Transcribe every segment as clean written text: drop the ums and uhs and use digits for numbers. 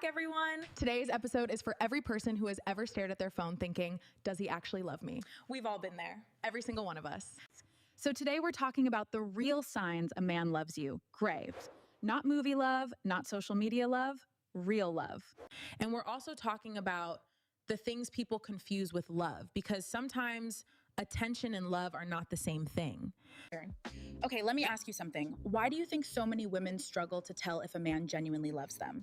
everyone. Today's episode is for every person who has ever stared at their phone thinking, does he actually love me? We've all been there. Every single one of us. So today we're talking about the real signs a man loves you. Gray. Not movie love, not social media love, real love. And we're also talking about the things people confuse with love, because sometimes attention and love are not the same thing. Okay, let me ask you something. Why do you think so many women struggle to tell if a man genuinely loves them?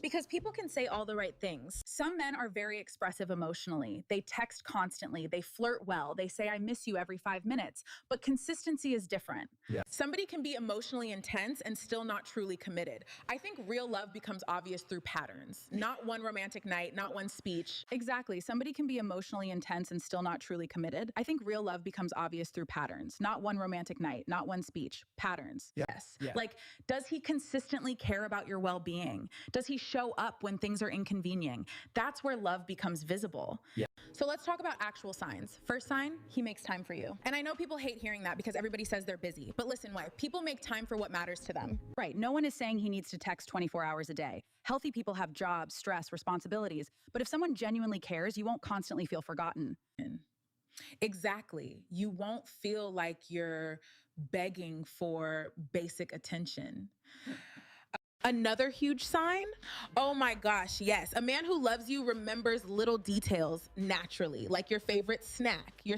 Because people can say all the right things. Some men are very expressive emotionally. They text constantly. They flirt well. They say, I miss you every 5 minutes. But consistency is different. Yeah. Somebody can be emotionally intense and still not truly committed. I think real love becomes obvious through patterns, not one romantic night, not one speech. Exactly. Somebody can be emotionally intense and still not truly committed. I think real love becomes obvious through patterns, not one romantic night, not one speech, patterns. Yes. Yeah. Like, does he consistently care about your well-being? Does he show up when things are inconvenient? That's where love becomes visible. Yeah. So let's talk about actual signs. First sign, he makes time for you. And I know people hate hearing that because everybody says they're busy. But listen, why? People make time for what matters to them. Right. No one is saying he needs to text 24 hours a day. Healthy people have jobs, stress, responsibilities. But if someone genuinely cares, you won't constantly feel forgotten. Exactly. You won't feel like you're begging for basic attention. Another huge sign, oh my gosh, yes. A man who loves you remembers little details naturally, like your favorite snack, your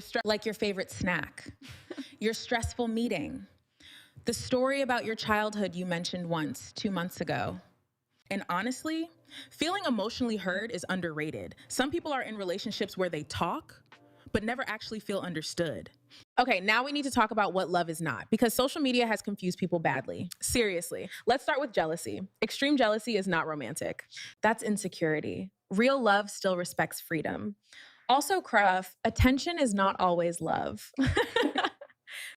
stressful meeting, the story about your childhood you mentioned once 2 months ago. And honestly, feeling emotionally heard is underrated. Some people are in relationships where they talk, but never actually feel understood. Okay, now we need to talk about what love is not, because social media has confused people badly. Seriously, let's start with jealousy. Extreme jealousy is not romantic. That's insecurity. Real love still respects freedom. Also, Cruff, attention is not always love.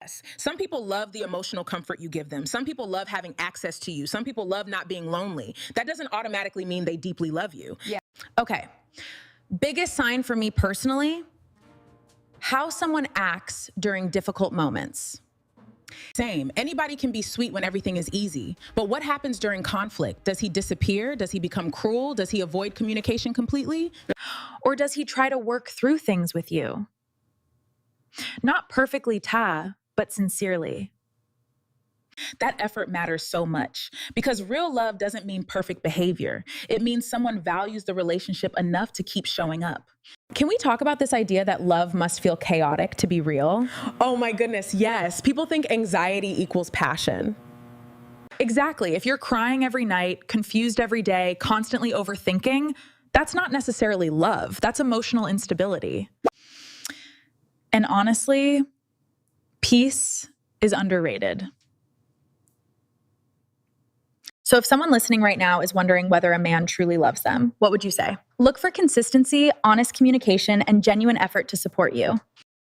Yes. Some people love the emotional comfort you give them. Some people love having access to you. Some people love not being lonely. That doesn't automatically mean they deeply love you. Yeah. Okay, biggest sign for me personally, how someone acts during difficult moments. Same. Anybody can be sweet when everything is easy, but what happens during conflict? Does he disappear? Does he become cruel? Does he avoid communication completely? Or does he try to work through things with you? Not perfectly but sincerely. That effort matters so much, because real love doesn't mean perfect behavior. It means someone values the relationship enough to keep showing up. Can we talk about this idea that love must feel chaotic to be real? Oh my goodness, yes. People think anxiety equals passion. Exactly. If you're crying every night, confused every day, constantly overthinking, that's not necessarily love. That's emotional instability. And honestly, peace is underrated. So if someone listening right now is wondering whether a man truly loves them, what would you say? Look for consistency, honest communication, and genuine effort to support you.